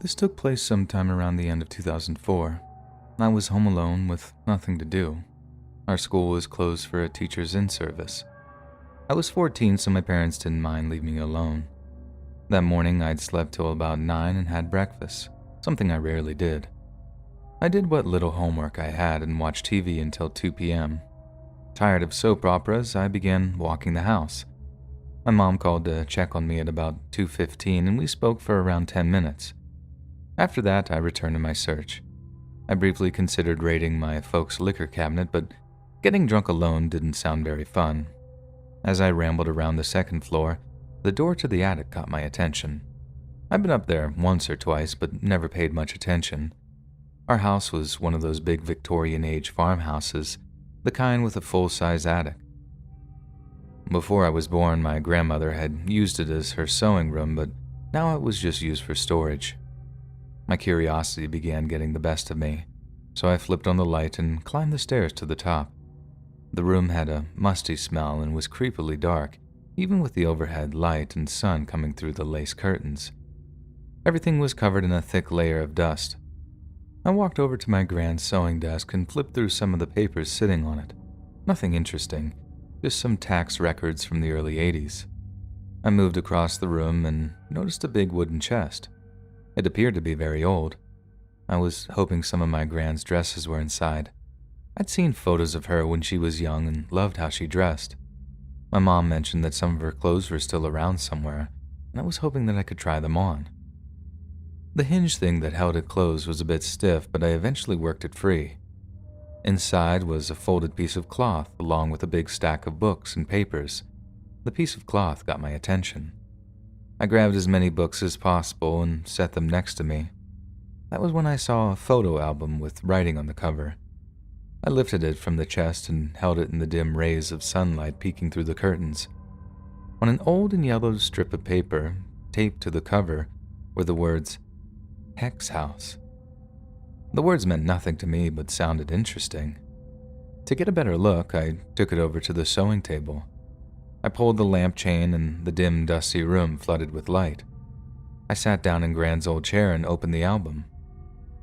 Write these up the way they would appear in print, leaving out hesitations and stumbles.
This took place sometime around the end of 2004. I was home alone with nothing to do. Our school was closed for a teacher's in-service. I was 14, so my parents didn't mind leaving me alone. That morning, I'd slept till about 9 and had breakfast, something I rarely did. I did what little homework I had and watched TV until 2 p.m. Tired of soap operas, I began walking the house. My mom called to check on me at about 2:15, and we spoke for around 10 minutes. After that, I returned to my search. I briefly considered raiding my folks' liquor cabinet, but getting drunk alone didn't sound very fun. As I rambled around the second floor, the door to the attic caught my attention. I'd been up there once or twice, but never paid much attention. Our house was one of those big Victorian-age farmhouses, the kind with a full-size attic. Before I was born, my grandmother had used it as her sewing room, but now it was just used for storage. My curiosity began getting the best of me, so I flipped on the light and climbed the stairs to the top. The room had a musty smell and was creepily dark, even with the overhead light and sun coming through the lace curtains. Everything was covered in a thick layer of dust. I walked over to my grand's sewing desk and flipped through some of the papers sitting on it. Nothing interesting, just some tax records from the early 80s. I moved across the room and noticed a big wooden chest. It appeared to be very old. I was hoping some of my grand's dresses were inside. I'd seen photos of her when she was young and loved how she dressed. My mom mentioned that some of her clothes were still around somewhere, and I was hoping that I could try them on. The hinge thing that held it closed was a bit stiff, but I eventually worked it free. Inside was a folded piece of cloth along with a big stack of books and papers. The piece of cloth got my attention. I grabbed as many books as possible and set them next to me. That was when I saw a photo album with writing on the cover. I lifted it from the chest and held it in the dim rays of sunlight peeking through the curtains. On an old and yellowed strip of paper, taped to the cover, were the words, "Hex House." The words meant nothing to me but sounded interesting. To get a better look, I took it over to the sewing table. I pulled the lamp chain and the dim, dusty room flooded with light. I sat down in Grand's old chair and opened the album.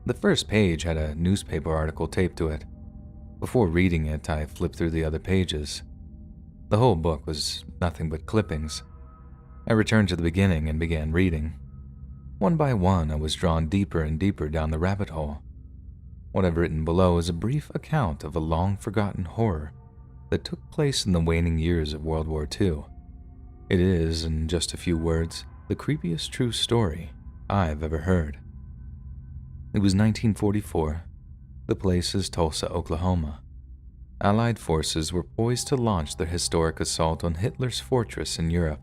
The first page had a newspaper article taped to it. Before reading it, I flipped through the other pages. The whole book was nothing but clippings. I returned to the beginning and began reading. One by one, I was drawn deeper and deeper down the rabbit hole. What I've written below is a brief account of a long-forgotten horror that took place in the waning years of World War II. It is, in just a few words, the creepiest true story I've ever heard. It was 1944. The place is Tulsa, Oklahoma. Allied forces were poised to launch their historic assault on Hitler's fortress in Europe,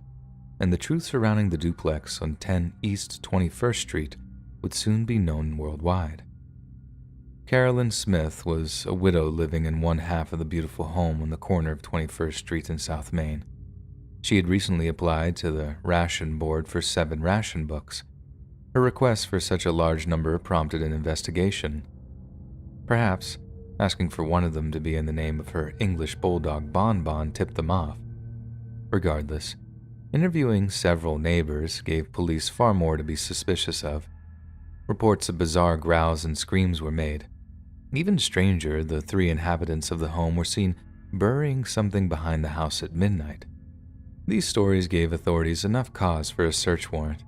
and the truth surrounding the duplex on 10 East 21st Street would soon be known worldwide. Carolyn Smith was a widow living in one half of the beautiful home on the corner of 21st Street in South Main. She had recently applied to the ration board for 7 ration books. Her request for such a large number prompted an investigation. Perhaps asking for one of them to be in the name of her English bulldog Bonbon tipped them off. Regardless, interviewing several neighbors gave police far more to be suspicious of. Reports of bizarre growls and screams were made. Even stranger, the 3 inhabitants of the home were seen burying something behind the house at midnight. These stories gave authorities enough cause for a search warrant.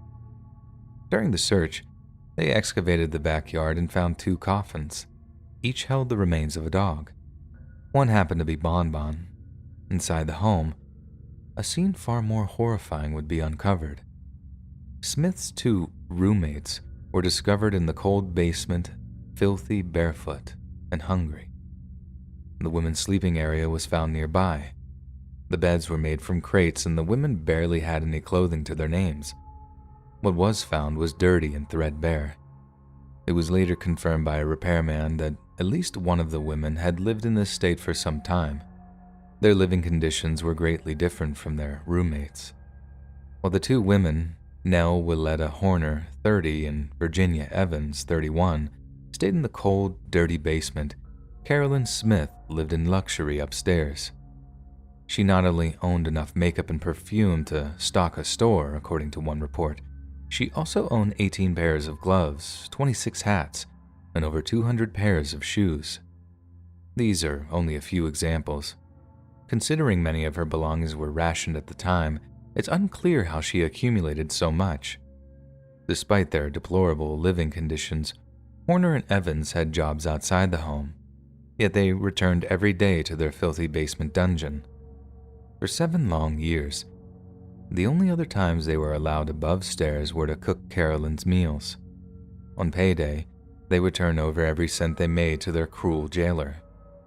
During the search, they excavated the backyard and found 2 coffins. Each held the remains of a dog. One happened to be Bonbon. Inside the home, a scene far more horrifying would be uncovered. Smith's 2 roommates were discovered in the cold basement, filthy, barefoot, and hungry. The women's sleeping area was found nearby. The beds were made from crates, and the women barely had any clothing to their names. What was found was dirty and threadbare. It was later confirmed by a repairman that at least one of the women had lived in this state for some time. Their living conditions were greatly different from their roommates. While the 2 women, Nell Willetta Horner, 30, and Virginia Evans, 31, stayed in the cold, dirty basement, Carolyn Smith lived in luxury upstairs. She not only owned enough makeup and perfume to stock a store, according to one report, She also owned 18 pairs of gloves, 26 hats, and over 200 pairs of shoes. These are only a few examples. Considering many of her belongings were rationed at the time, it's unclear how she accumulated so much. Despite their deplorable living conditions, Horner and Evans had jobs outside the home, yet they returned every day to their filthy basement dungeon. For 7 long years, the only other times they were allowed above stairs were to cook Carolyn's meals. On payday, they would turn over every cent they made to their cruel jailer,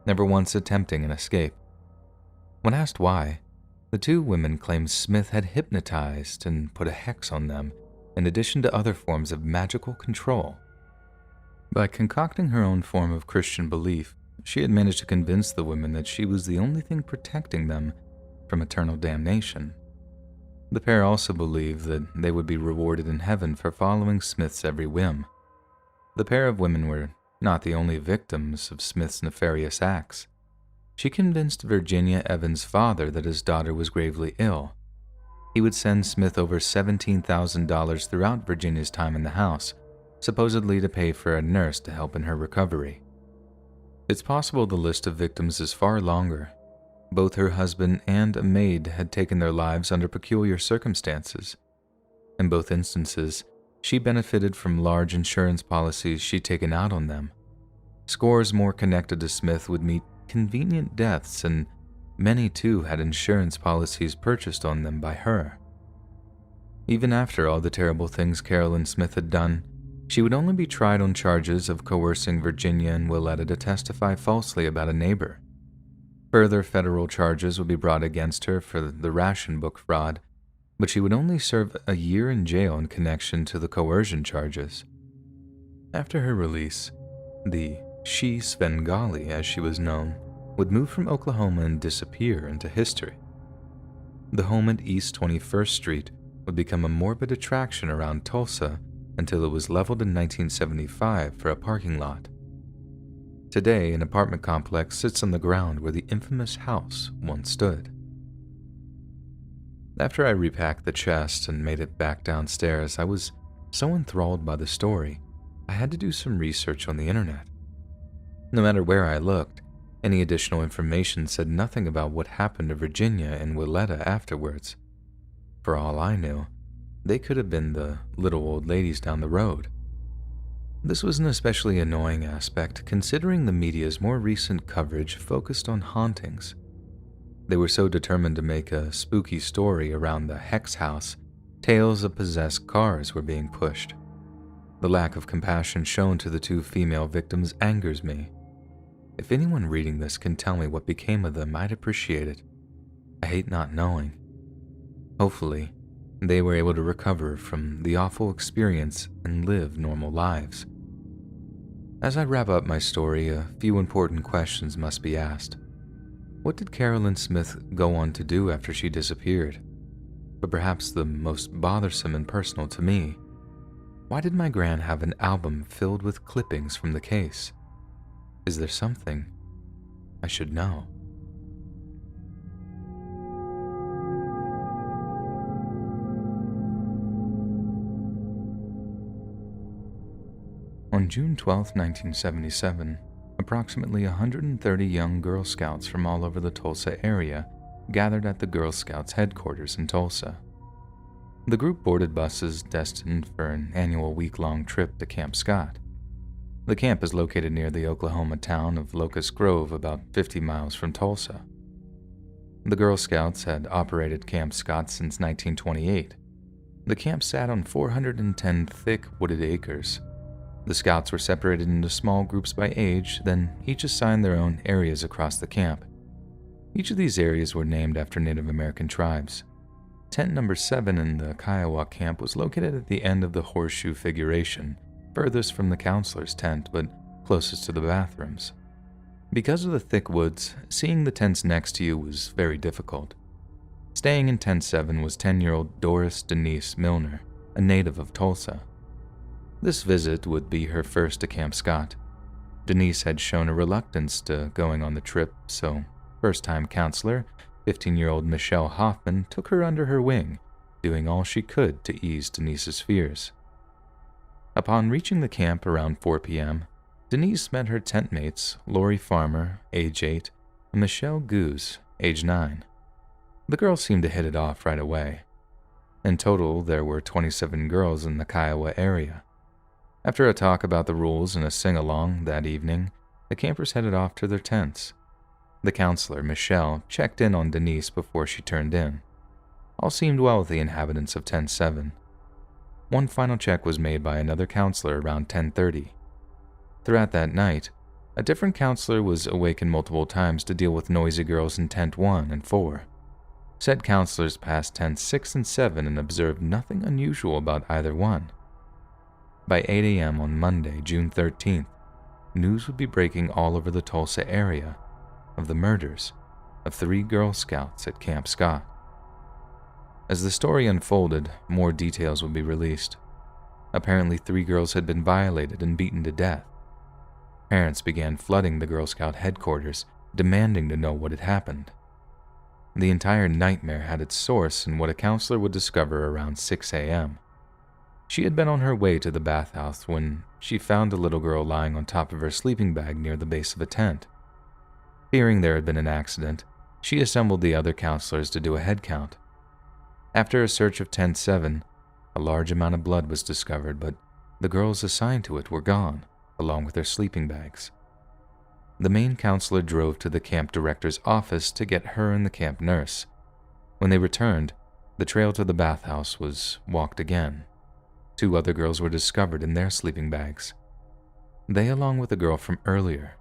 never once attempting an escape. When asked why, the 2 women claimed Smith had hypnotized and put a hex on them, in addition to other forms of magical control. By concocting her own form of Christian belief, she had managed to convince the women that she was the only thing protecting them from eternal damnation. The pair also believed that they would be rewarded in heaven for following Smith's every whim. The pair of women were not the only victims of Smith's nefarious acts. She convinced Virginia Evans' father that his daughter was gravely ill. He would send Smith over $17,000 throughout Virginia's time in the house, supposedly to pay for a nurse to help in her recovery. It's possible the list of victims is far longer. Both her husband and a maid had taken their lives under peculiar circumstances. In both instances, she benefited from large insurance policies she'd taken out on them. Scores more connected to Smith would meet convenient deaths, and many too had insurance policies purchased on them by her. Even after all the terrible things Carolyn Smith had done, she would only be tried on charges of coercing Virginia and Willetta to testify falsely about a neighbor. Further federal charges would be brought against her for the ration book fraud, but she would only serve a year in jail in connection to the coercion charges. After her release, the She Svengali, as she was known, would move from Oklahoma and disappear into history. The home at East 21st Street would become a morbid attraction around Tulsa until it was leveled in 1975 for a parking lot. Today, an apartment complex sits on the ground where the infamous house once stood. After I repacked the chest and made it back downstairs, I was so enthralled by the story, I had to do some research on the internet. No matter where I looked, any additional information said nothing about what happened to Virginia and Willetta afterwards. For all I knew, they could have been the little old ladies down the road. This was an especially annoying aspect, considering the media's more recent coverage focused on hauntings. They were so determined to make a spooky story around the Hex House, tales of possessed cars were being pushed. The lack of compassion shown to the 2 female victims angers me. If anyone reading this can tell me what became of them, I'd appreciate it. I hate not knowing. Hopefully, they were able to recover from the awful experience and live normal lives. As I wrap up my story, a few important questions must be asked. What did Carolyn Smith go on to do after she disappeared? But perhaps the most bothersome and personal to me, why did my gran have an album filled with clippings from the case? Is there something I should know? On June 12, 1977, approximately 130 young Girl Scouts from all over the Tulsa area gathered at the Girl Scouts headquarters in Tulsa. The group boarded buses destined for an annual week-long trip to Camp Scott. The camp is located near the Oklahoma town of Locust Grove, about 50 miles from Tulsa. The Girl Scouts had operated Camp Scott since 1928. The camp sat on 410 thick wooded acres. The Scouts were separated into small groups by age, then each assigned their own areas across the camp. Each of these areas were named after Native American tribes. Tent number 7 in the Kiowa camp was located at the end of the horseshoe figuration, furthest from the counselor's tent, but closest to the bathrooms. Because of the thick woods, seeing the tents next to you was very difficult. Staying in Tent 7 was 10-year-old Doris Denise Milner, a native of Tulsa. This visit would be her first to Camp Scott. Denise had shown a reluctance to going on the trip, so first-time counselor, 15-year-old Michelle Hoffman, took her under her wing doing all she could to ease Denise's fears. Upon reaching the camp around 4 p.m., Denise met her tent mates, Lori Farmer, age 8, and Michelle Goose, age 9. The girls seemed to hit it off right away. In total, there were 27 girls in the Kiowa area. After a talk about the rules and a sing-along that evening, the campers headed off to their tents. The counselor, Michelle, checked in on Denise before she turned in. All seemed well with the inhabitants of Tent 7. One final check was made by another counselor around 10:30. Throughout that night, a different counselor was awakened multiple times to deal with noisy girls in Tent 1 and 4. Said counselors passed Tents 6 and 7 and observed nothing unusual about either one. By 8 a.m. on Monday, June 13th, news would be breaking all over the Tulsa area of the murders of 3 Girl Scouts at Camp Scott. As the story unfolded, more details would be released. Apparently, 3 girls had been violated and beaten to death. Parents began flooding the Girl Scout headquarters, demanding to know what had happened. The entire nightmare had its source in what a counselor would discover around 6 a.m. She had been on her way to the bathhouse when she found a little girl lying on top of her sleeping bag near the base of a tent. Fearing there had been an accident, she assembled the other counselors to do a head count. After a search of Tent 7, a large amount of blood was discovered, but the girls assigned to it were gone, along with their sleeping bags. The main counselor drove to the camp director's office to get her and the camp nurse. When they returned, the trail to the bathhouse was walked again. 2 other girls were discovered in their sleeping bags. They, along with the girl from earlier,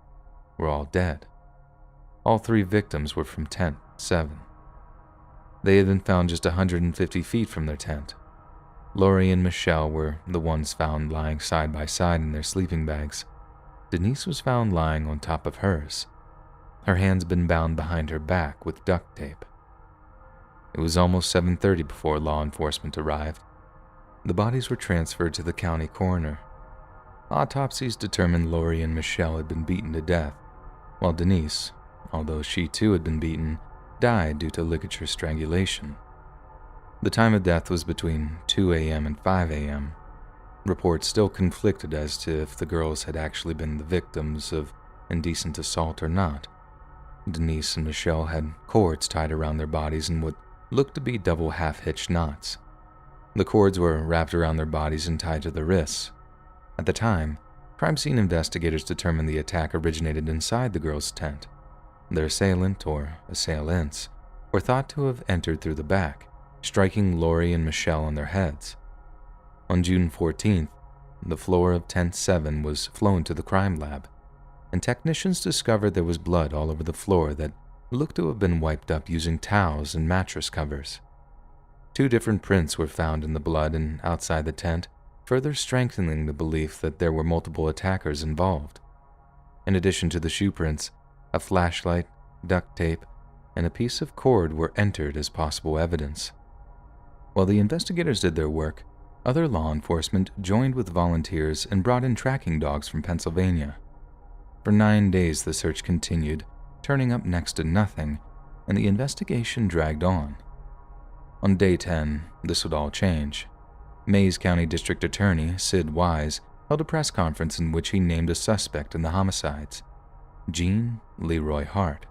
were all dead. All 3 victims were from Tent 7. They had been found just 150 feet from their tent. Lori and Michelle were the ones found lying side by side in their sleeping bags. Denise was found lying on top of hers. Her hands had been bound behind her back with duct tape. It was almost 7:30 before law enforcement arrived. The bodies were transferred to the county coroner. Autopsies determined Lori and Michelle had been beaten to death, while Denise, although she too had been beaten, died due to ligature strangulation. The time of death was between 2 a.m. and 5 a.m. Reports still conflicted as to if the girls had actually been the victims of indecent assault or not. Denise and Michelle had cords tied around their bodies in what looked to be double half-hitched knots. The cords were wrapped around their bodies and tied to their wrists. At the time, crime scene investigators determined the attack originated inside the girls' tent. Their assailant, or assailants, were thought to have entered through the back, striking Lori and Michelle on their heads. On June 14th, the floor of Tent 7 was flown to the crime lab, and technicians discovered there was blood all over the floor that looked to have been wiped up using towels and mattress covers. 2 different prints were found in the blood and outside the tent, further strengthening the belief that there were multiple attackers involved. In addition to the shoe prints, a flashlight, duct tape, and a piece of cord were entered as possible evidence. While the investigators did their work, other law enforcement joined with volunteers and brought in tracking dogs from Pennsylvania. For 9 days the search continued, turning up next to nothing, and the investigation dragged on. On day 10, this would all change. Mays County District Attorney Sid Wise held a press conference in which he named a suspect in the homicides, Gene Leroy Hart.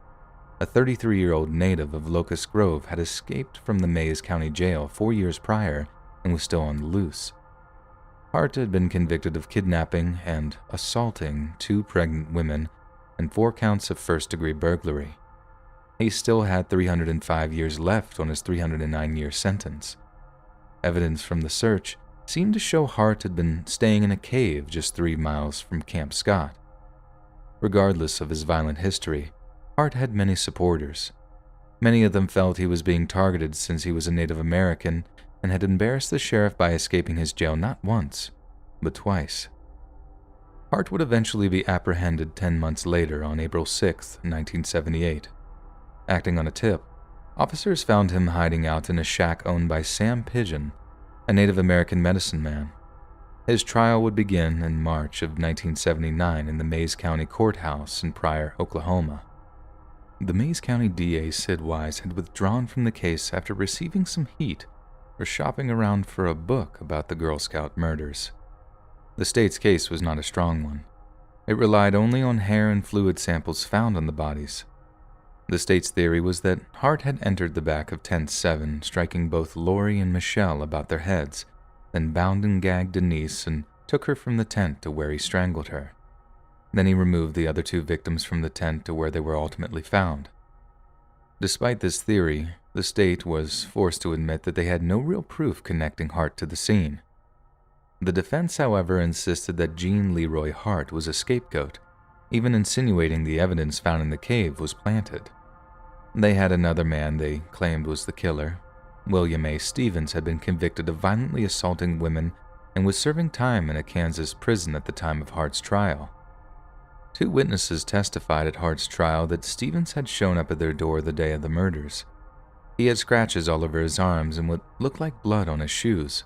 A 33-year-old native of Locust Grove had escaped from the Mays County Jail 4 years prior and was still on the loose. Hart had been convicted of kidnapping and assaulting 2 pregnant women and 4 counts of first-degree burglary. He still had 305 years left on his 309-year sentence. Evidence from the search seemed to show Hart had been staying in a cave just 3 miles from Camp Scott. Regardless of his violent history, Hart had many supporters. Many of them felt he was being targeted since he was a Native American and had embarrassed the sheriff by escaping his jail not once, but twice. Hart would eventually be apprehended 10 months later on April 6, 1978. Acting on a tip, officers found him hiding out in a shack owned by Sam Pigeon, a Native American medicine man. His trial would begin in March of 1979 in the Mays County Courthouse in Pryor, Oklahoma. The Mays County DA Sid Wise had withdrawn from the case after receiving some heat were shopping around for a book about the Girl Scout murders. The state's case was not a strong one. It relied only on hair and fluid samples found on the bodies. The state's theory was that Hart had entered the back of Tent 7, striking both Lori and Michelle about their heads, then bound and gagged Denise and took her from the tent to where he strangled her. Then he removed the other two victims from the tent to where they were ultimately found. Despite this theory, the state was forced to admit that they had no real proof connecting Hart to the scene. The defense, however, insisted that Jean Leroy Hart was a scapegoat, even insinuating the evidence found in the cave was planted. They had another man they claimed was the killer. William A. Stevens had been convicted of violently assaulting women and was serving time in a Kansas prison at the time of Hart's trial. Two witnesses testified at Hart's trial that Stevens had shown up at their door the day of the murders. He had scratches all over his arms and what looked like blood on his shoes.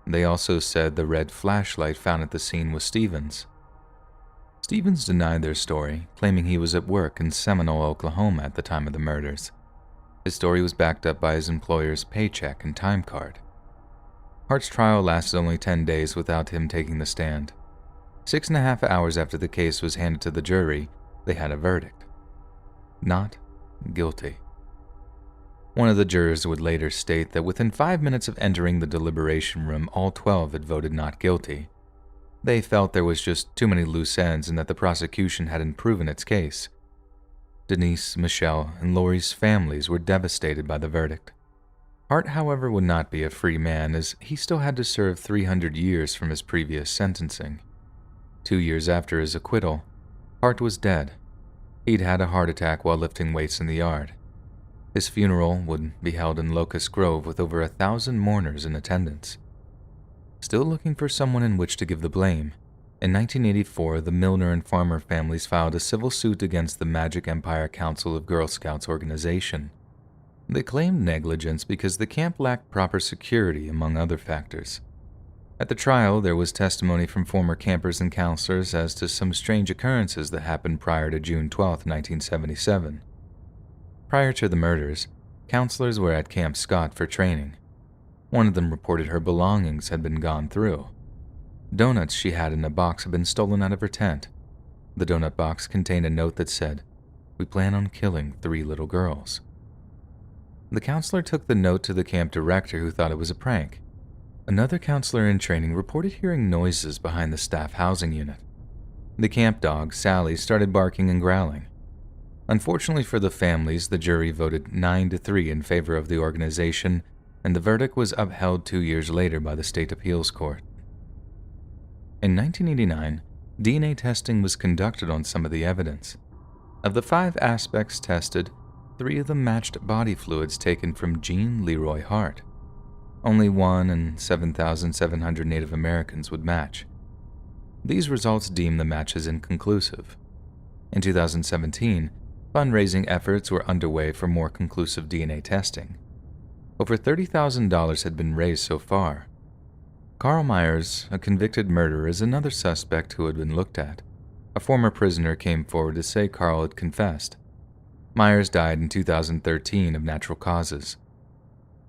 They also said the red flashlight found at the scene was Stevens. Stevens denied their story, claiming he was at work in Seminole, Oklahoma at the time of the murders. His story was backed up by his employer's paycheck and time card. Hart's trial lasted only 10 days without him taking the stand. 6.5 hours after the case was handed to the jury, they had a verdict. Not guilty. One of the jurors would later state that within 5 minutes of entering the deliberation room, all 12 had voted not guilty. They felt there was just too many loose ends and that the prosecution hadn't proven its case. Denise, Michelle, and Lori's families were devastated by the verdict. Hart, however, would not be a free man as he still had to serve 300 years from his previous sentencing. 2 years after his acquittal, Hart was dead. He'd had a heart attack while lifting weights in the yard. His funeral would be held in Locust Grove with over 1,000 mourners in attendance. Still looking for someone in which to give the blame, in 1984 the Milner and Farmer families filed a civil suit against the Magic Empire Council of Girl Scouts organization. They claimed negligence because the camp lacked proper security, among other factors. At the trial, there was testimony from former campers and counselors as to some strange occurrences that happened prior to June 12, 1977. Prior to the murders, counselors were at Camp Scott for training. One of them reported her belongings had been gone through. Donuts she had in a box had been stolen out of her tent. The donut box contained a note that said, "We plan on killing 3 little girls." The counselor took the note to the camp director, who thought it was a prank. Another counselor in training reported hearing noises behind the staff housing unit. The camp dog, Sally, started barking and growling. Unfortunately for the families, the jury voted 9-3 in favor of the organization, and the verdict was upheld 2 years later by the state appeals court. In 1989, DNA testing was conducted on some of the evidence. Of the 5 aspects tested, 3 of them matched body fluids taken from Jean Leroy Hart. Only 1 in 7,700 Native Americans would match. These results deemed the matches inconclusive. In 2017, fundraising efforts were underway for more conclusive DNA testing. Over $30,000 had been raised so far. Carl Myers, a convicted murderer, is another suspect who had been looked at. A former prisoner came forward to say Carl had confessed. Myers died in 2013 of natural causes.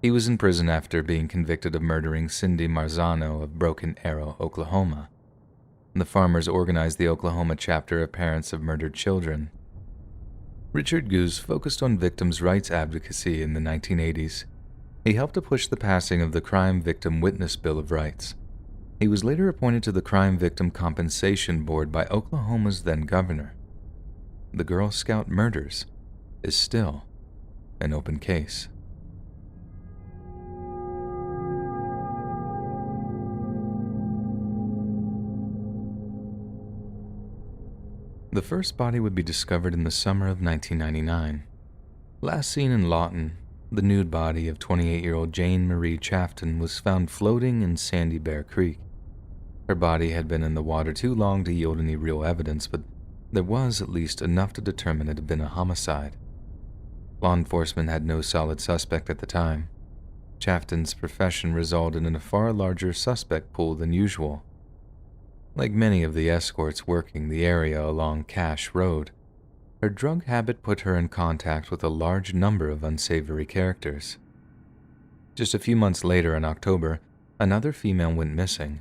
He was in prison after being convicted of murdering Cindy Marzano of Broken Arrow, Oklahoma. The farmers organized the Oklahoma chapter of Parents of Murdered Children. Richard Goose focused on victims' rights advocacy in the 1980s. He helped to push the passing of the Crime Victim Witness Bill of Rights. He was later appointed to the Crime Victim Compensation Board by Oklahoma's then governor. The Girl Scout murders is still an open case. The first body would be discovered in the summer of 1999. Last seen in Lawton, the nude body of 28-year-old Jane Marie Chafton was found floating in Sandy Bear Creek. Her body had been in the water too long to yield any real evidence, but there was at least enough to determine it had been a homicide. Law enforcement had no solid suspect at the time. Chafton's profession resulted in a far larger suspect pool than usual. Like many of the escorts working the area along Cache Road, her drug habit put her in contact with a large number of unsavory characters. Just a few months later in October, another female went missing.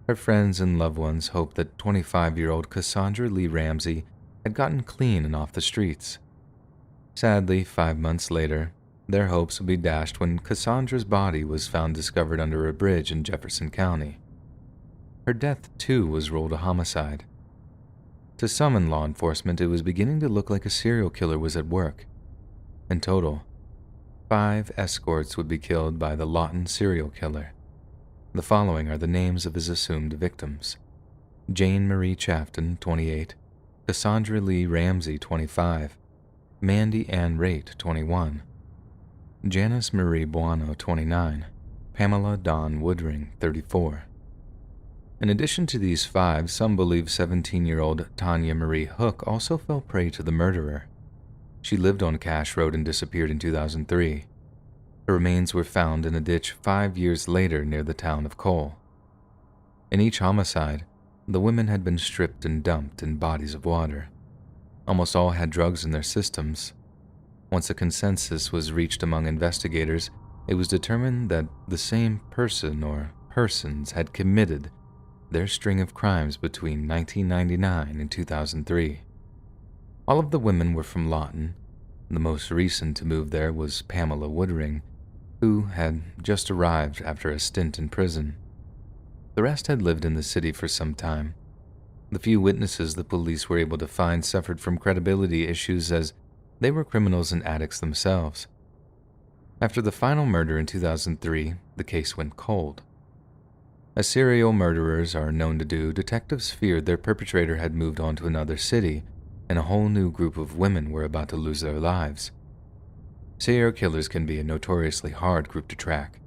Her friends and loved ones hoped that 25-year-old Cassandra Lee Ramsey had gotten clean and off the streets. Sadly, 5 months later, their hopes would be dashed when Cassandra's body was found discovered under a bridge in Jefferson County. Her death, too, was ruled a homicide. To some in law enforcement, it was beginning to look like a serial killer was at work. In total, 5 escorts would be killed by the Lawton serial killer. The following are the names of his assumed victims: Jane Marie Chafton, 28, Cassandra Lee Ramsey, 25, Mandy Ann Raitt, 21, Janice Marie Buono, 29, Pamela Dawn Woodring, 34. In addition to these 5, some believe 17-year-old Tanya Marie Hook also fell prey to the murderer. She lived on Cash Road and disappeared in 2003. Her remains were found in a ditch 5 years later near the town of Cole. In each homicide, the women had been stripped and dumped in bodies of water. Almost all had drugs in their systems. Once a consensus was reached among investigators, it was determined that the same person or persons had committed their string of crimes between 1999 and 2003. All of the women were from Lawton. The most recent to move there was Pamela Woodring, who had just arrived after a stint in prison. The rest had lived in the city for some time. The few witnesses the police were able to find suffered from credibility issues as they were criminals and addicts themselves. After the final murder in 2003, the case went cold. As serial murderers are known to do, detectives feared their perpetrator had moved on to another city, and a whole new group of women were about to lose their lives. Serial killers can be a notoriously hard group to track.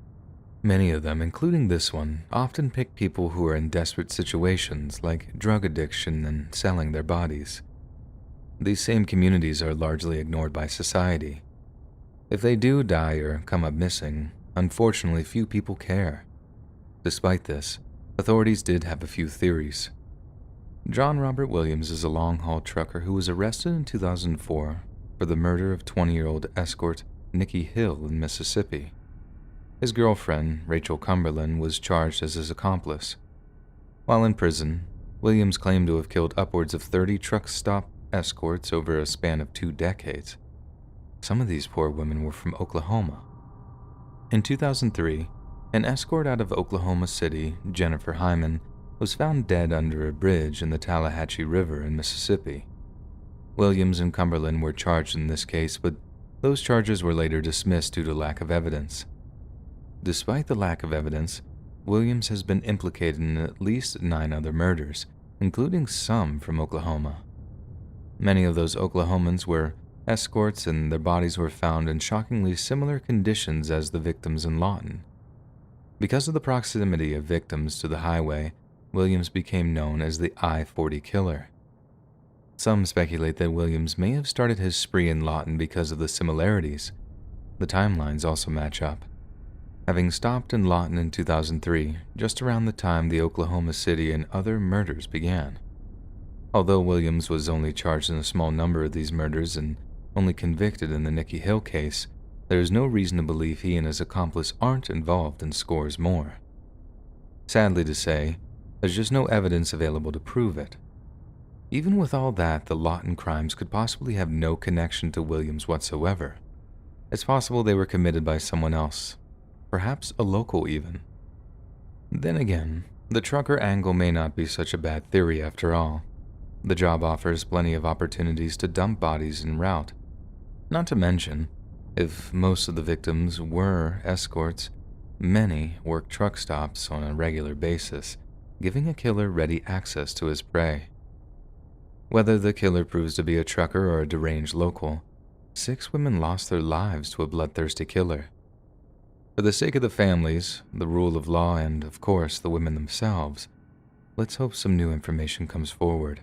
Many of them, including this one, often pick people who are in desperate situations like drug addiction and selling their bodies. These same communities are largely ignored by society. If they do die or come up missing, unfortunately few people care. Despite this, authorities did have a few theories. John Robert Williams is a long-haul trucker who was arrested in 2004 for the murder of 20-year-old escort Nikki Hill in Mississippi. His girlfriend, Rachel Cumberland, was charged as his accomplice. While in prison, Williams claimed to have killed upwards of 30 truck stop escorts over a span of 2 decades. Some of these poor women were from Oklahoma. In 2003, an escort out of Oklahoma City, Jennifer Hyman, was found dead under a bridge in the Tallahatchie River in Mississippi. Williams and Cumberland were charged in this case, but those charges were later dismissed due to lack of evidence. Despite the lack of evidence, Williams has been implicated in at least 9 other murders, including some from Oklahoma. Many of those Oklahomans were escorts, and their bodies were found in shockingly similar conditions as the victims in Lawton. Because of the proximity of victims to the highway, Williams became known as the I-40 killer. Some speculate that Williams may have started his spree in Lawton because of the similarities. The timelines also match up. Having stopped in Lawton in 2003, just around the time the Oklahoma City and other murders began. Although Williams was only charged in a small number of these murders and only convicted in the Nikki Hill case, there is no reason to believe he and his accomplice aren't involved in scores more. Sadly to say, there's just no evidence available to prove it. Even with all that, the Lawton crimes could possibly have no connection to Williams whatsoever. It's possible they were committed by someone else, perhaps a local even. Then again, the trucker angle may not be such a bad theory after all. The job offers plenty of opportunities to dump bodies en route. Not to mention, if most of the victims were escorts, many work truck stops on a regular basis, giving a killer ready access to his prey. Whether the killer proves to be a trucker or a deranged local, 6 women lost their lives to a bloodthirsty killer. For the sake of the families, the rule of law, and, of course, the women themselves, let's hope some new information comes forward.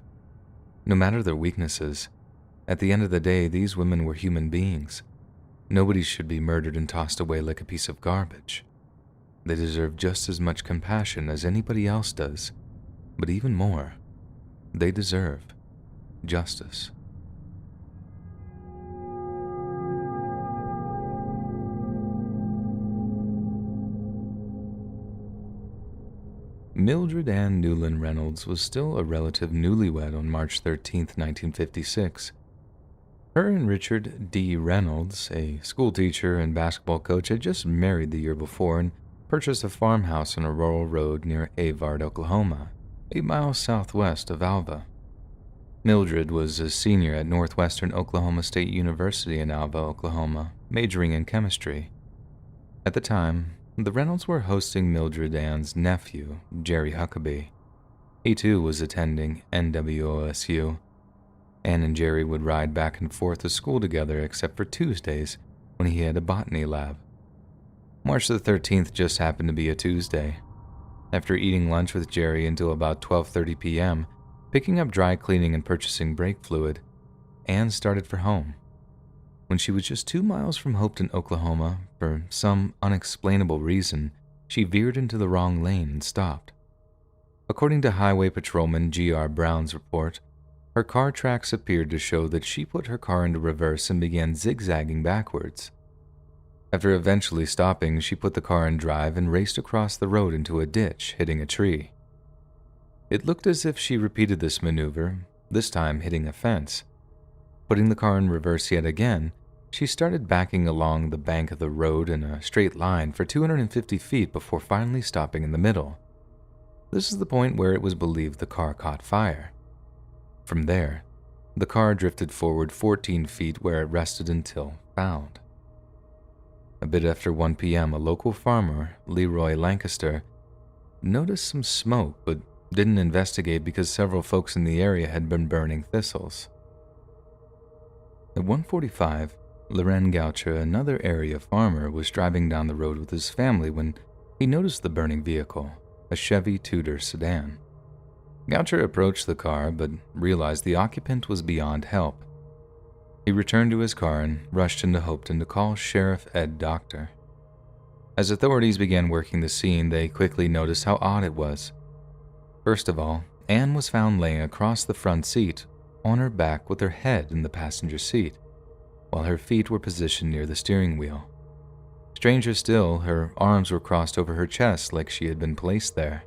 No matter their weaknesses, at the end of the day, these women were human beings. Nobody should be murdered and tossed away like a piece of garbage. They deserve just as much compassion as anybody else does, but even more, they deserve justice. Mildred Ann Newland Reynolds was still a relative newlywed on March 13, 1956. Her and Richard D. Reynolds, a schoolteacher and basketball coach, had just married the year before and purchased a farmhouse on a rural road near Avard, Oklahoma, 8 miles southwest of Alva. Mildred was a senior at Northwestern Oklahoma State University in Alva, Oklahoma, majoring in chemistry. At the time, the Reynolds were hosting Mildred Ann's nephew, Jerry Huckabee. He too was attending NWOSU. Ann and Jerry would ride back and forth to school together except for Tuesdays when he had a botany lab. March the 13th just happened to be a Tuesday. After eating lunch with Jerry until about 12:30 p.m., picking up dry cleaning and purchasing brake fluid, Ann started for home. When she was just 2 miles from Hopeton, Oklahoma, for some unexplainable reason, she veered into the wrong lane and stopped. According to Highway Patrolman G.R. Brown's report, her car tracks appeared to show that she put her car into reverse and began zigzagging backwards. After eventually stopping, she put the car in drive and raced across the road into a ditch, hitting a tree. It looked as if she repeated this maneuver, this time hitting a fence. Putting the car in reverse yet again, she started backing along the bank of the road in a straight line for 250 feet before finally stopping in the middle. This is the point where it was believed the car caught fire. From there, the car drifted forward 14 feet where it rested until found. A bit after 1 p.m., a local farmer, Leroy Lancaster, noticed some smoke but didn't investigate because several folks in the area had been burning thistles. At 1:45, Loren Goucher, another area farmer, was driving down the road with his family when he noticed the burning vehicle, a Chevy Tudor sedan. Goucher approached the car but realized the occupant was beyond help. He returned to his car and rushed into Hopeton to call Sheriff Ed Doctor. As authorities began working the scene, they quickly noticed how odd it was. First of all, Ann was found laying across the front seat, on her back with her head in the passenger seat, while her feet were positioned near the steering wheel. Stranger still, her arms were crossed over her chest like she had been placed there.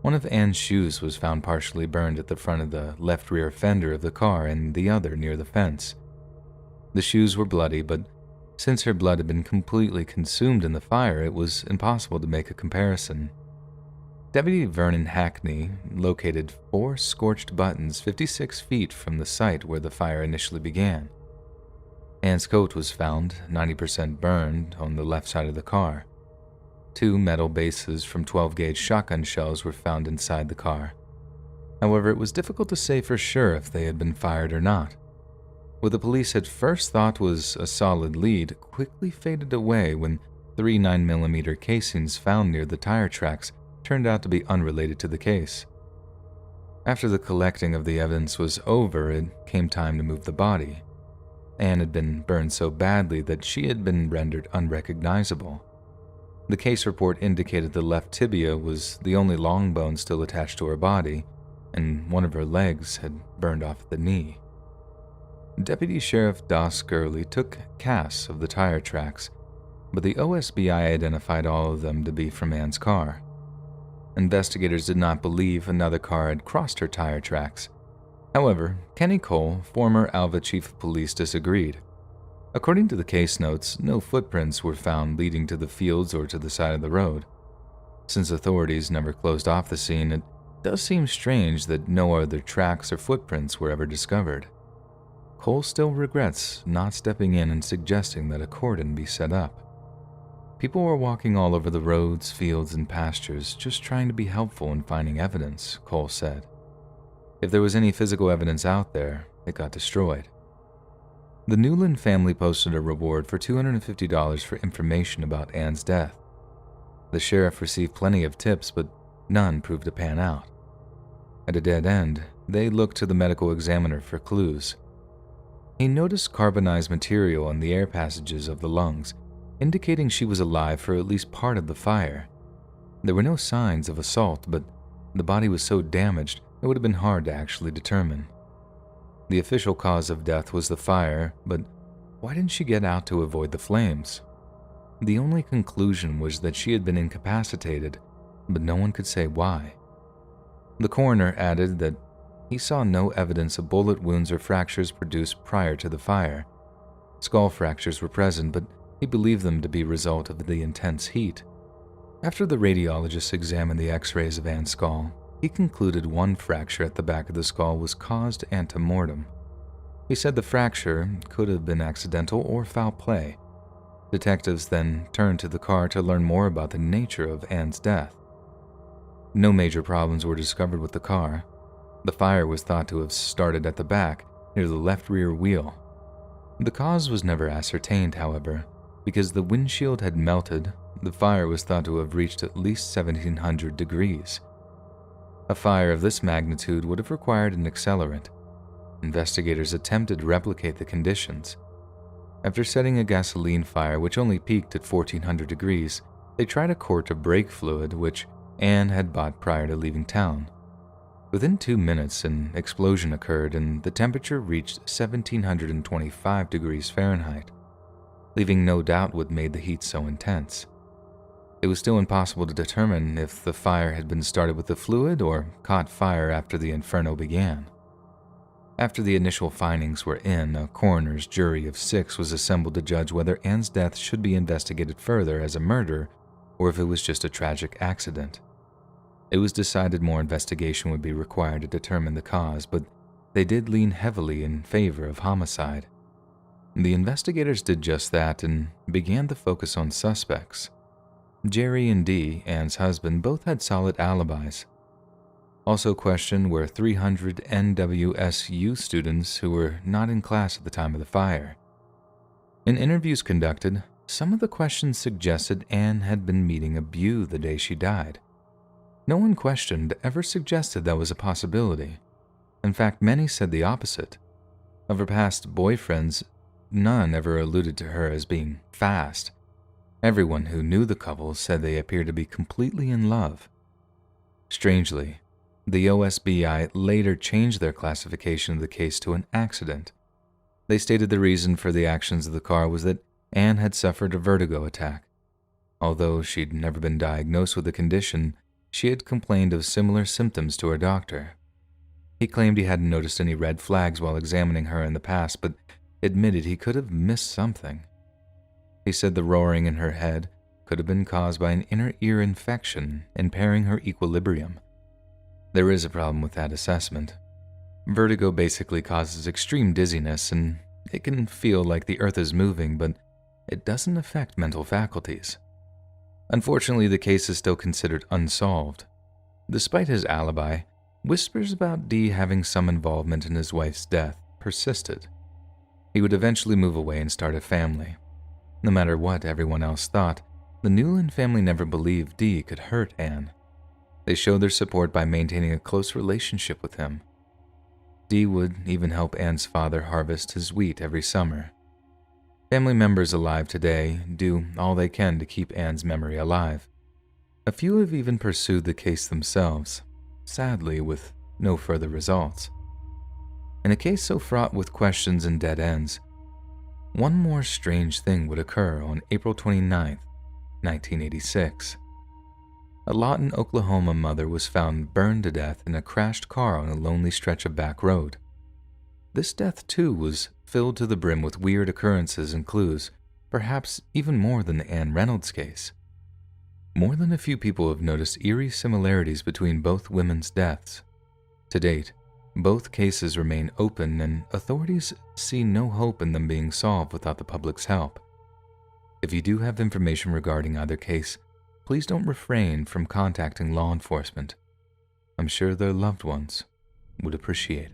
One of Ann's shoes was found partially burned at the front of the left rear fender of the car and the other near the fence. The shoes were bloody, but since her blood had been completely consumed in the fire, it was impossible to make a comparison. Deputy Vernon Hackney located 4 scorched buttons 56 feet from the site where the fire initially began. Ann's coat was found, 90% burned, on the left side of the car. 2 metal bases from 12-gauge shotgun shells were found inside the car. However, it was difficult to say for sure if they had been fired or not. What the police at first thought was a solid lead quickly faded away when 3 9mm casings found near the tire tracks turned out to be unrelated to the case. After the collecting of the evidence was over, it came time to move the body. Ann had been burned so badly that she had been rendered unrecognizable. The case report indicated the left tibia was the only long bone still attached to her body, and one of her legs had burned off at the knee. Deputy Sheriff Doss Gurley took casts of the tire tracks, but the OSBI identified all of them to be from Ann's car. Investigators did not believe another car had crossed her tire tracks. However, Kenny Cole, former Alva Chief of Police, disagreed. According to the case notes, no footprints were found leading to the fields or to the side of the road. Since authorities never closed off the scene, it does seem strange that no other tracks or footprints were ever discovered. Cole still regrets not stepping in and suggesting that a cordon be set up. People were walking all over the roads, fields, and pastures, just trying to be helpful in finding evidence, Cole said. If there was any physical evidence out there, it got destroyed. The Newland family posted a reward for $250 for information about Ann's death. The sheriff received plenty of tips, but none proved to pan out. At a dead end, they looked to the medical examiner for clues. He noticed carbonized material in the air passages of the lungs, indicating she was alive for at least part of the fire. There were no signs of assault, but the body was so damaged it would have been hard to actually determine. The official cause of death was the fire, but why didn't she get out to avoid the flames? The only conclusion was that she had been incapacitated, but no one could say why. The coroner added that he saw no evidence of bullet wounds or fractures produced prior to the fire. Skull fractures were present, but he believed them to be a result of the intense heat. After the radiologist examined the x-rays of Ann's skull, he concluded one fracture at the back of the skull was caused ante-mortem. He said the fracture could have been accidental or foul play. Detectives then turned to the car to learn more about the nature of Ann's death. No major problems were discovered with the car. The fire was thought to have started at the back, near the left rear wheel. The cause was never ascertained, however. Because the windshield had melted, the fire was thought to have reached at least 1700 degrees. A fire of this magnitude would have required an accelerant. Investigators attempted to replicate the conditions. After setting a gasoline fire which only peaked at 1400 degrees, they tried a quart of brake fluid which Anne had bought prior to leaving town. Within 2 minutes, an explosion occurred and the temperature reached 1725 degrees Fahrenheit, leaving no doubt what made the heat so intense. It was still impossible to determine if the fire had been started with the fluid or caught fire after the inferno began. After the initial findings were in, a coroner's jury of 6 was assembled to judge whether Anne's death should be investigated further as a murder or if it was just a tragic accident. It was decided more investigation would be required to determine the cause, but they did lean heavily in favor of homicide. The investigators did just that and began to focus on suspects. Jerry and Dee, Anne's husband, both had solid alibis. Also questioned were 300 NWSU students who were not in class at the time of the fire. In interviews conducted, some of the questions suggested Anne had been meeting a beau the day she died. No one questioned ever suggested that was a possibility. In fact, many said the opposite. Of her past boyfriends, none ever alluded to her as being fast. Everyone who knew the couple said they appeared to be completely in love. Strangely, the OSBI later changed their classification of the case to an accident. They stated the reason for the actions of the car was that Anne had suffered a vertigo attack. Although she'd never been diagnosed with the condition, she had complained of similar symptoms to her doctor. He claimed he hadn't noticed any red flags while examining her in the past, but admitted he could have missed something. He said the roaring in her head could have been caused by an inner ear infection, impairing her equilibrium. There is a problem with that assessment. Vertigo basically causes extreme dizziness, and it can feel like the earth is moving, but it doesn't affect mental faculties. Unfortunately, the case is still considered unsolved. Despite his alibi, whispers about Dee having some involvement in his wife's death persisted. He would eventually move away and start a family. No matter what everyone else thought, the Newland family never believed Dee could hurt Anne. They showed their support by maintaining a close relationship with him. Dee would even help Anne's father harvest his wheat every summer. Family members alive today do all they can to keep Anne's memory alive. A few have even pursued the case themselves, sadly with no further results. In a case so fraught with questions and dead ends, one more strange thing would occur on April 29, 1986. A Lawton, Oklahoma mother was found burned to death in a crashed car on a lonely stretch of back road. This death, too, was filled to the brim with weird occurrences and clues, perhaps even more than the Anne Reynolds case. More than a few people have noticed eerie similarities between both women's deaths. To date, both cases remain open and authorities see no hope in them being solved without the public's help. If you do have information regarding either case, please don't refrain from contacting law enforcement. I'm sure their loved ones would appreciate it.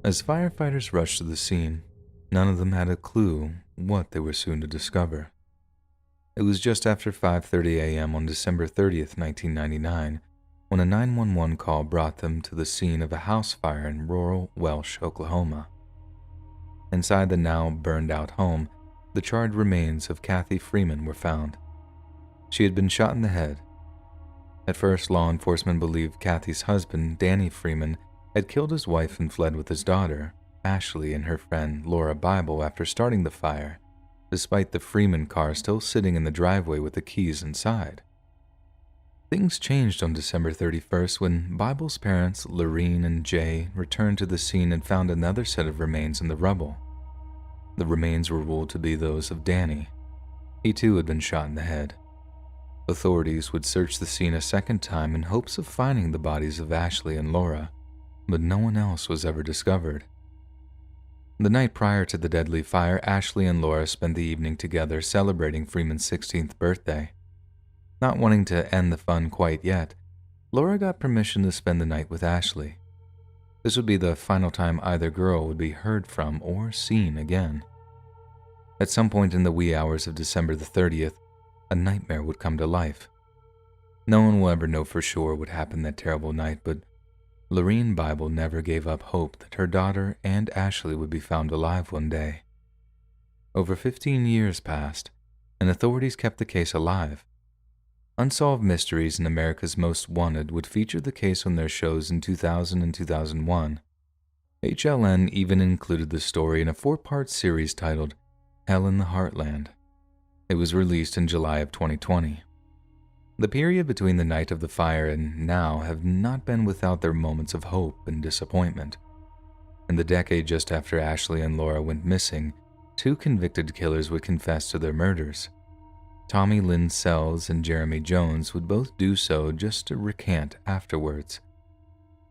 As firefighters rushed to the scene, none of them had a clue what they were soon to discover. It was just after 5:30 a.m. on December 30th, 1999, when a 911 call brought them to the scene of a house fire in rural Welsh, Oklahoma. Inside the now burned-out home, the charred remains of Kathy Freeman were found. She had been shot in the head. At first, law enforcement believed Kathy's husband, Danny Freeman, had killed his wife and fled with his daughter, Ashley and her friend Laura Bible after starting the fire, despite the Freeman car still sitting in the driveway with the keys inside. Things changed on December 31st when Bible's parents, Lorene and Jay, returned to the scene and found another set of remains in the rubble. The remains were ruled to be those of Danny. He too had been shot in the head. Authorities would search the scene a second time in hopes of finding the bodies of Ashley and Laura, but no one else was ever discovered. The night prior to the deadly fire, Ashley and Laura spent the evening together celebrating Freeman's 16th birthday. Not wanting to end the fun quite yet, Laura got permission to spend the night with Ashley. This would be the final time either girl would be heard from or seen again. At some point in the wee hours of December the 30th, a nightmare would come to life. No one will ever know for sure what happened that terrible night, but Lorene Bible never gave up hope that her daughter and Ashley would be found alive one day. Over 15 years passed, and authorities kept the case alive. Unsolved Mysteries and America's Most Wanted would feature the case on their shows in 2000 and 2001. HLN even included the story in a 4-part series titled Hell in the Heartland. It was released in July of 2020. The period between the night of the fire and now have not been without their moments of hope and disappointment. In the decade just after Ashley and Laura went missing, 2 convicted killers would confess to their murders. Tommy Lynn Sells and Jeremy Jones would both do so just to recant afterwards.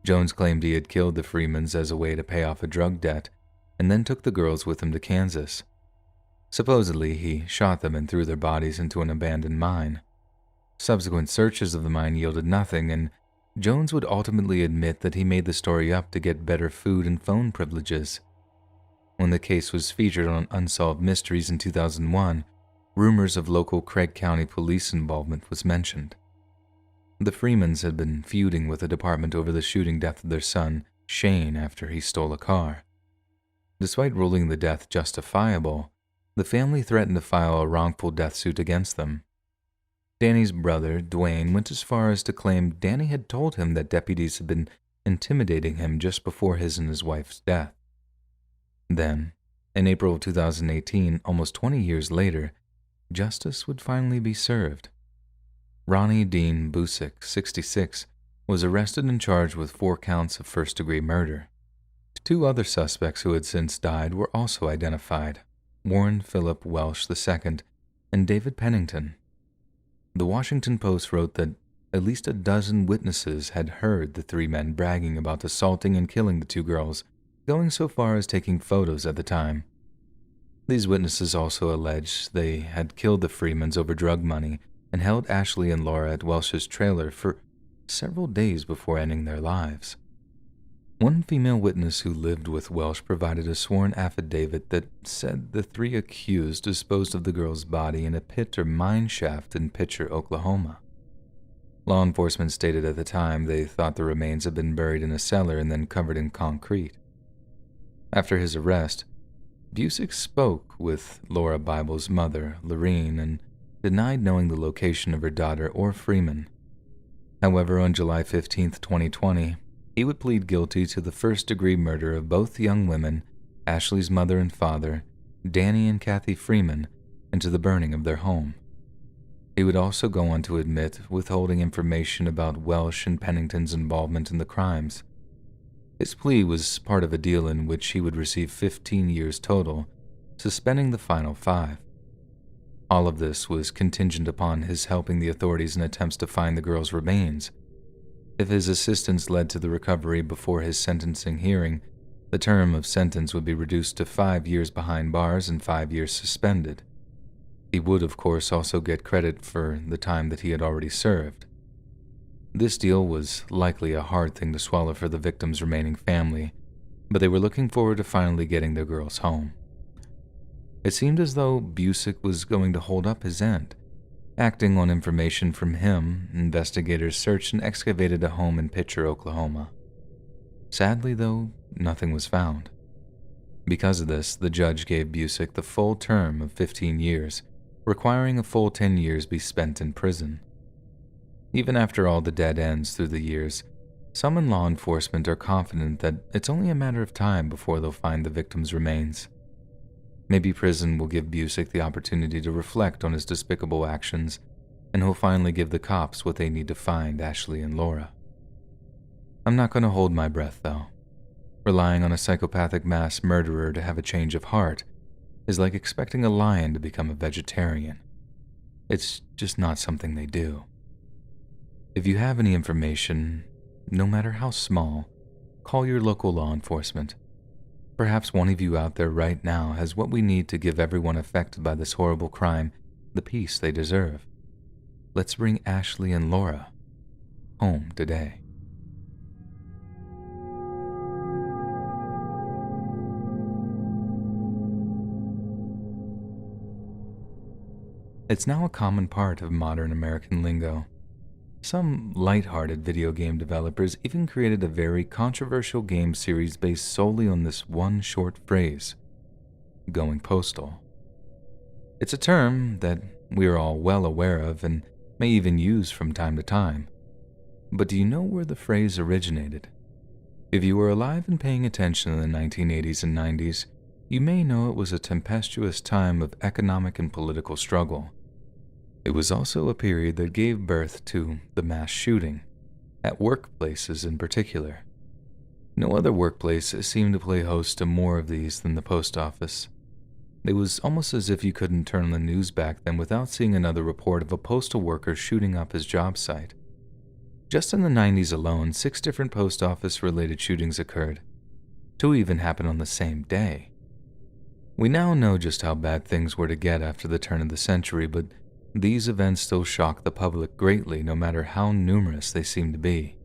Jones claimed he had killed the Freemans as a way to pay off a drug debt and then took the girls with him to Kansas. Supposedly, he shot them and threw their bodies into an abandoned mine. Subsequent searches of the mine yielded nothing, and Jones would ultimately admit that he made the story up to get better food and phone privileges. When the case was featured on Unsolved Mysteries in 2001, rumors of local Craig County police involvement was mentioned. The Freemans had been feuding with the department over the shooting death of their son, Shane, after he stole a car. Despite ruling the death justifiable, the family threatened to file a wrongful death suit against them. Danny's brother, Dwayne, went as far as to claim Danny had told him that deputies had been intimidating him just before his and his wife's death. Then, in April of 2018, almost 20 years later, justice would finally be served. Ronnie Dean Busick, 66, was arrested and charged with 4 counts of first-degree murder. 2 other suspects who had since died were also identified: Warren Philip Welsh II and David Pennington. The Washington Post wrote that at least a dozen witnesses had heard the 3 men bragging about assaulting and killing the 2 girls, going so far as taking photos at the time. These witnesses also alleged they had killed the Freemans over drug money and held Ashley and Laura at Welsh's trailer for several days before ending their lives. One female witness who lived with Welsh provided a sworn affidavit that said the 3 accused disposed of the girl's body in a pit or mine shaft in Pitcher, Oklahoma. Law enforcement stated at the time they thought the remains had been buried in a cellar and then covered in concrete. After his arrest, Busick spoke with Laura Bible's mother, Lorene, and denied knowing the location of her daughter or Freeman. However, on July 15, 2020, he would plead guilty to the first-degree murder of both young women, Ashley's mother and father, Danny and Kathy Freeman, and to the burning of their home. He would also go on to admit withholding information about Welsh and Pennington's involvement in the crimes. His plea was part of a deal in which he would receive 15 years total, suspending the final 5. All of this was contingent upon his helping the authorities in attempts to find the girl's remains. If his assistance led to the recovery before his sentencing hearing, the term of sentence would be reduced to 5 years behind bars and 5 years suspended. He would, of course, also get credit for the time that he had already served. This deal was likely a hard thing to swallow for the victim's remaining family, but they were looking forward to finally getting their girls home. It seemed as though Busick was going to hold up his end. Acting on information from him, investigators searched and excavated a home in Pitcher, Oklahoma. Sadly, though, nothing was found. Because of this, the judge gave Busick the full term of 15 years, requiring a full 10 years be spent in prison. Even after all the dead ends through the years, Some in law enforcement are confident that it's only a matter of time before they'll find the victim's remains. Maybe prison will give Busick the opportunity to reflect on his despicable actions, and he'll finally give the cops what they need to find Ashley and Laura. I'm not going to hold my breath, though. Relying on a psychopathic mass murderer to have a change of heart is like expecting a lion to become a vegetarian. It's just not something they do. If you have any information, no matter how small, call your local law enforcement. Perhaps one of you out there right now has what we need to give everyone affected by this horrible crime the peace they deserve. Let's bring Ashley and Laura home today. It's now a common part of modern American lingo. Some light-hearted video game developers even created a very controversial game series based solely on this one short phrase, going postal. It's a term that we are all well aware of and may even use from time to time. But do you know where the phrase originated? If you were alive and paying attention in the 1980s and 90s, you may know it was a tempestuous time of economic and political struggle. It was also a period that gave birth to the mass shooting, at workplaces in particular. No other workplace seemed to play host to more of these than the post office. It was almost as if you couldn't turn on the news back then without seeing another report of a postal worker shooting up his job site. Just in the 90s alone, 6 different post office-related shootings occurred. 2 even happened on the same day. We now know just how bad things were to get after the turn of the century, but these events still shock the public greatly no matter how numerous they seem to be.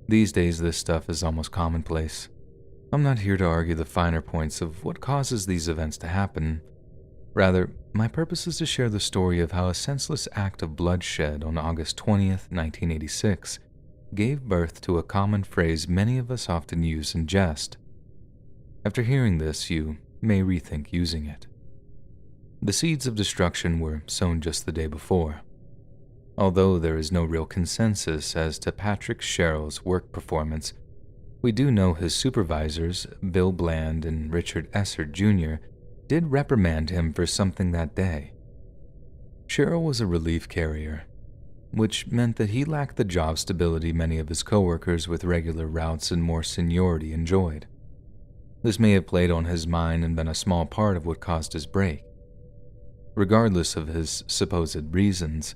These days, this stuff is almost commonplace. I'm not here to argue the finer points of what causes these events to happen. Rather, my purpose is to share the story of how a senseless act of bloodshed on August 20th, 1986, gave birth to a common phrase many of us often use in jest. After hearing this, you may rethink using it. The seeds of destruction were sown just the day before. Although there is no real consensus as to Patrick Sherrill's work performance, we do know his supervisors, Bill Bland and Richard Esser Jr., did reprimand him for something that day. Sherrill was a relief carrier, which meant that he lacked the job stability many of his coworkers with regular routes and more seniority enjoyed. This may have played on his mind and been a small part of what caused his break. Regardless of his supposed reasons,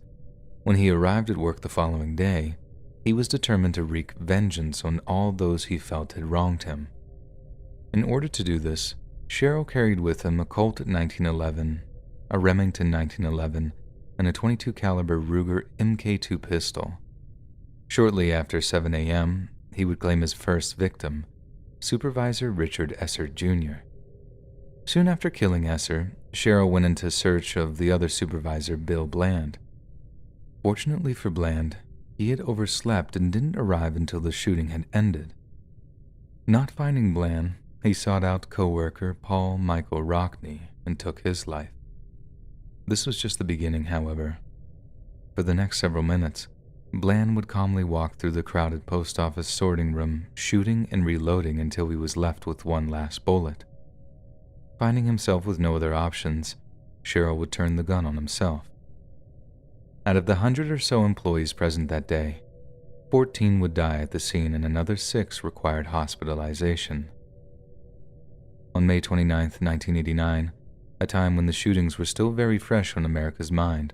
when he arrived at work the following day, he was determined to wreak vengeance on all those he felt had wronged him. In order to do this, Sherrill carried with him a Colt 1911, a Remington 1911, and a .22 caliber Ruger Mk2 pistol. Shortly after 7 a.m., he would claim his first victim, Supervisor Richard Esser Jr. Soon after killing Esser, Sherrill went into search of the other supervisor, Bill Bland. Fortunately for Bland, he had overslept and didn't arrive until the shooting had ended. Not finding Bland, he sought out co-worker Paul Michael Rockney and took his life. This was just the beginning, however. For the next several minutes, Bland would calmly walk through the crowded post office sorting room, shooting and reloading until he was left with one last bullet. Finding himself with no other options, Sherrill would turn the gun on himself. Out of the 100 or so employees present that day, 14 would die at the scene and another 6 required hospitalization. On May 29, 1989, a time when the shootings were still very fresh on America's mind,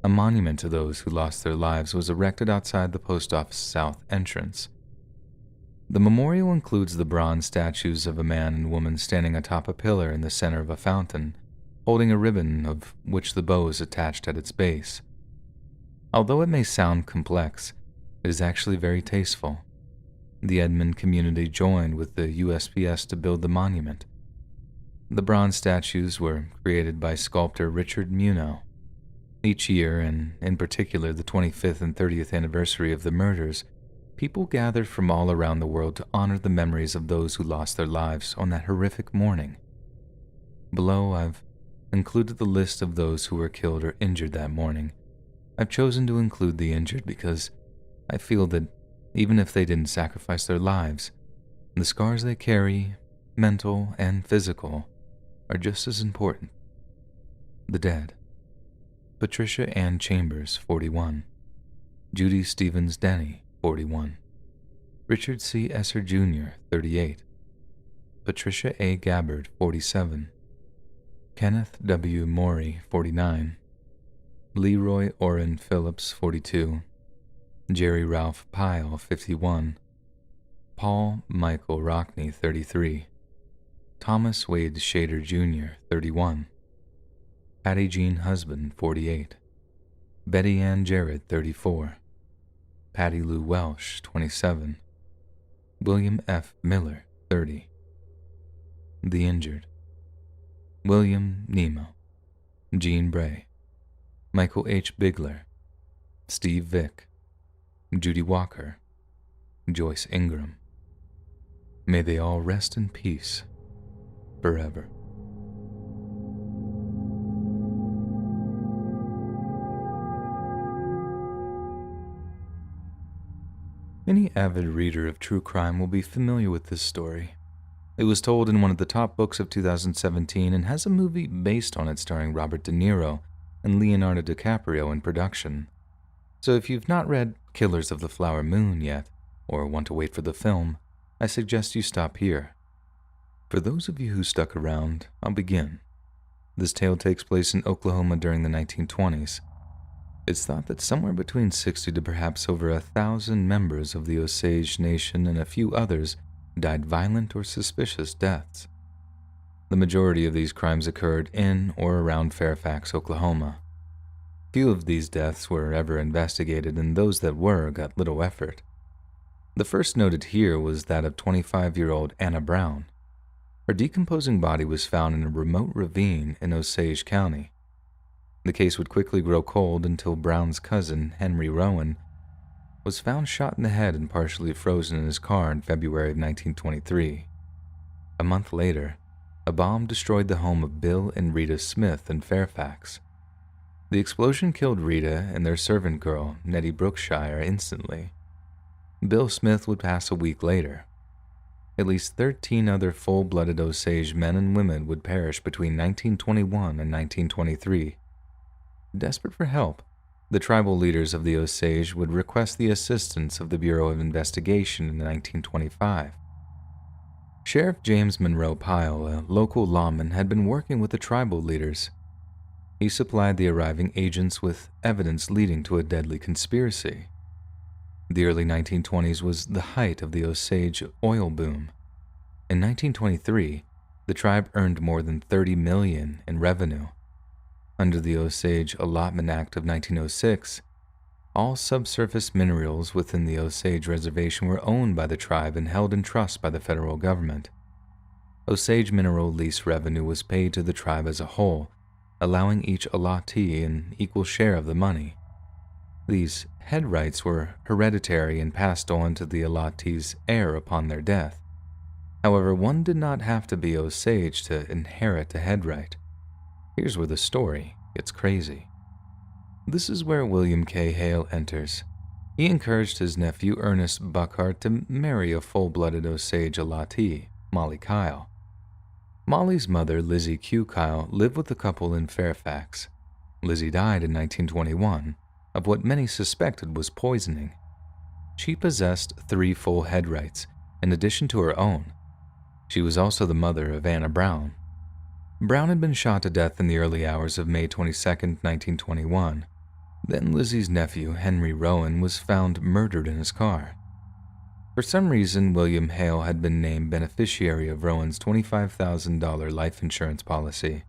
a monument to those who lost their lives was erected outside the post office south entrance. The memorial includes the bronze statues of a man and woman standing atop a pillar in the center of a fountain, holding a ribbon of which the bow is attached at its base. Although it may sound complex, it is actually very tasteful. The Edmond community joined with the USPS to build the monument. The bronze statues were created by sculptor Richard Muno. Each year, and in particular the 25th and 30th anniversary of the murders, people gathered from all around the world to honor the memories of those who lost their lives on that horrific morning. Below, I've included the list of those who were killed or injured that morning. I've chosen to include the injured because I feel that Even if they didn't sacrifice their lives, the scars they carry, mental and physical, are just as important. The dead. Patricia Ann Chambers, 41. Judy Stevens Denny, 41. Richard C. Esser Jr., 38. Patricia A. Gabbard, 47. Kenneth W. Morey, 49. Leroy Orrin Phillips, 42. Jerry Ralph Pyle, 51. Paul Michael Rockney, 33. Thomas Wade Shader Jr., 31. Patty Jean Husband, 48. Betty Ann Jarrett, 34. Patty Lou Welsh, 27. William F. Miller, 30. The injured. William Nemo, Jean Bray, Michael H. Bigler, Steve Vick, Judy Walker, Joyce Ingram. May they all rest in peace forever. Any avid reader of true crime will be familiar with this story. It was told in one of the top books of 2017 and has a movie based on it starring Robert De Niro and Leonardo DiCaprio in production. So if you've not read Killers of the Flower Moon yet, or want to wait for the film, I suggest you stop here. For those of you who stuck around, I'll begin. This tale takes place in Oklahoma during the 1920s. It's thought that somewhere between 60 to perhaps over 1,000 members of the Osage Nation and a few others died violent or suspicious deaths. The majority of these crimes occurred in or around Fairfax, Oklahoma. Few of these deaths were ever investigated, and those that were got little effort. The first noted here was that of 25-year-old Anna Brown. Her decomposing body was found in a remote ravine in Osage County. The case would quickly grow cold until Brown's cousin, Henry Rowan, was found shot in the head and partially frozen in his car in February of 1923. A month later, a bomb destroyed the home of Bill and Rita Smith in Fairfax. The explosion killed Rita and their servant girl, Nettie Brookshire, instantly. Bill Smith would pass a week later. At least 13 other full-blooded Osage men and women would perish between 1921 and 1923. Desperate for help, the tribal leaders of the Osage would request the assistance of the Bureau of Investigation in 1925. Sheriff James Monroe Pyle, a local lawman, had been working with the tribal leaders. He supplied the arriving agents with evidence leading to a deadly conspiracy. The early 1920s was the height of the Osage oil boom. In 1923, the tribe earned more than $30 million in revenue. Under the Osage Allotment Act of 1906, all subsurface minerals within the Osage Reservation were owned by the tribe and held in trust by the federal government. Osage mineral lease revenue was paid to the tribe as a whole, allowing each allottee an equal share of the money. These head rights were hereditary and passed on to the allottee's heir upon their death. However, one did not have to be Osage to inherit a head right. Here's where the story gets crazy. This is where William K. Hale enters. He encouraged his nephew Ernest Buckhart to marry a full-blooded Osage allottee, Molly Kyle. Molly's mother, Lizzie Q. Kyle, lived with the couple in Fairfax. Lizzie died in 1921 of what many suspected was poisoning. She possessed 3 full head rights, in addition to her own. She was also the mother of Anna Brown. Brown had been shot to death in the early hours of May 22, 1921. Then Lizzie's nephew, Henry Rowan, was found murdered in his car. For some reason, William Hale had been named beneficiary of Rowan's $25,000 life insurance policy.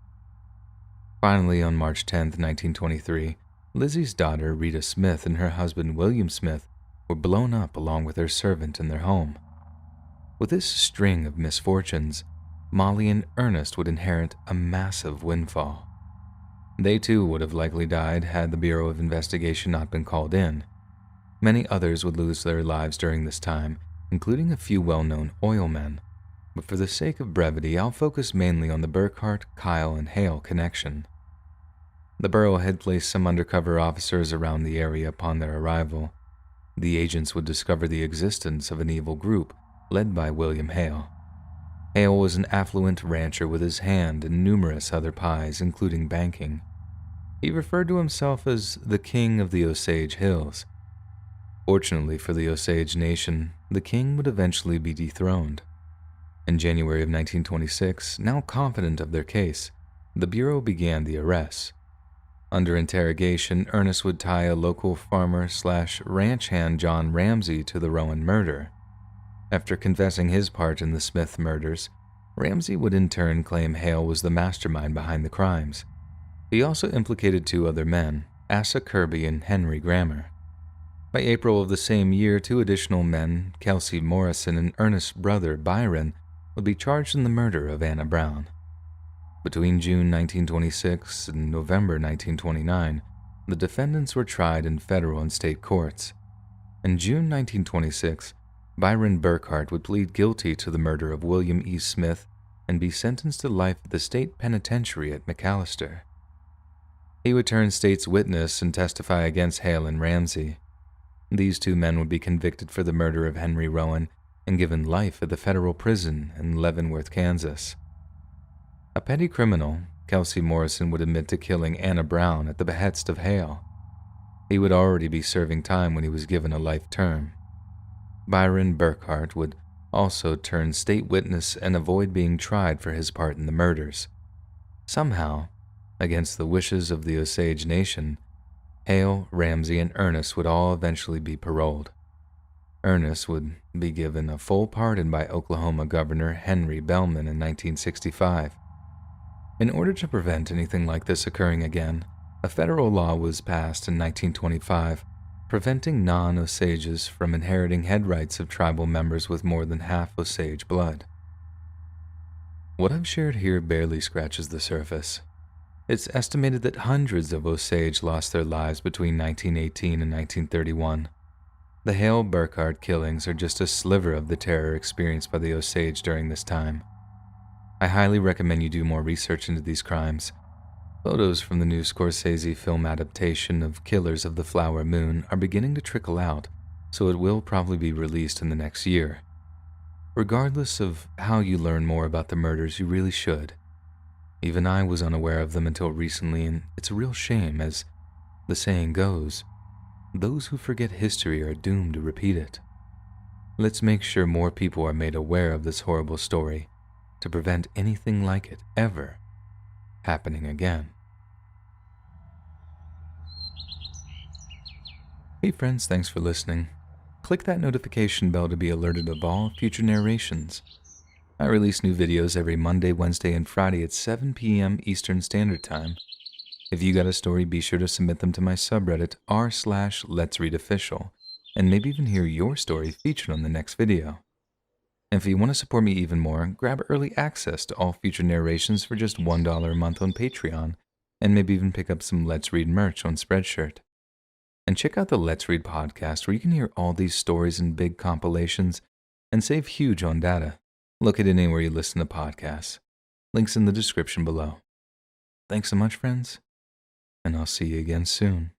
Finally, on March 10, 1923, Lizzie's daughter, Rita Smith, and her husband, William Smith, were blown up along with their servant in their home. With this string of misfortunes, Molly and Ernest would inherit a massive windfall. They too would have likely died had the Bureau of Investigation not been called in. Many others would lose their lives during this time, including a few well-known oil men. But for the sake of brevity, I'll focus mainly on the Burkhart, Kyle, and Hale connection. The borough had placed some undercover officers around the area upon their arrival. the agents would discover the existence of an evil group led by William Hale. Hale was an affluent rancher with his hand in numerous other pies, including banking. He referred to himself as the King of the Osage Hills. Fortunately for the Osage Nation, the king would eventually be dethroned. In January of 1926, now confident of their case, the Bureau began the arrests. Under interrogation, Ernest would tie a local farmer/ranch hand John Ramsey to the Rowan murder. After confessing his part in the Smith murders, Ramsey would in turn claim Hale was the mastermind behind the crimes. He also implicated two other men, Asa Kirby and Henry Grammer. By April of the same year, two additional men, Kelsey Morrison and Ernest's brother Byron, would be charged in the murder of Anna Brown. Between June 1926 and November 1929, the defendants were tried in federal and state courts. In June 1926, Byron Burkhart would plead guilty to the murder of William E. Smith and be sentenced to life at the state penitentiary at Mikalsen. He would turn state's witness and testify against Hale and Ramsey. These two men would be convicted for the murder of Henry Rowan and given life at the federal prison in Leavenworth, Kansas. A petty criminal, Kelsey Morrison would admit to killing Anna Brown at the behest of Hale. He would already be serving time when he was given a life term. Byron Burkhart would also turn state witness and avoid being tried for his part in the murders. Somehow, against the wishes of the Osage Nation, Hale, Ramsey, and Ernest would all eventually be paroled. Ernest would be given a full pardon by Oklahoma Governor Henry Bellman in 1965. In order to prevent anything like this occurring again, a federal law was passed in 1925 preventing non-Osages from inheriting head rights of tribal members with more than half Osage blood. What I've shared here barely scratches the surface. It's estimated that hundreds of Osage lost their lives between 1918 and 1931. The Hale Burkhart killings are just a sliver of the terror experienced by the Osage during this time. I highly recommend you do more research into these crimes. Photos from the new Scorsese film adaptation of Killers of the Flower Moon are beginning to trickle out, so it will probably be released in the next year. Regardless of how you learn more about the murders, you really should. Even I was unaware of them until recently, and it's a real shame, as the saying goes, those who forget history are doomed to repeat it. Let's make sure more people are made aware of this horrible story to prevent anything like it ever happening again. Hey friends, thanks for listening. Click that notification bell to be alerted of all future narrations. I release new videos every Monday, Wednesday, and Friday at 7 p.m. Eastern Standard Time. If you got a story, be sure to submit them to my subreddit r/letsreadofficial, and maybe even hear your story featured on the next video. And if you want to support me even more, grab early access to all future narrations for just $1 a month on Patreon, and maybe even pick up some Let's Read merch on Spreadshirt. And check out the Let's Read podcast where you can hear all these stories in big compilations and save huge on data. Look at it anywhere you listen to podcasts. Links in the description below. Thanks so much, friends, and I'll see you again soon.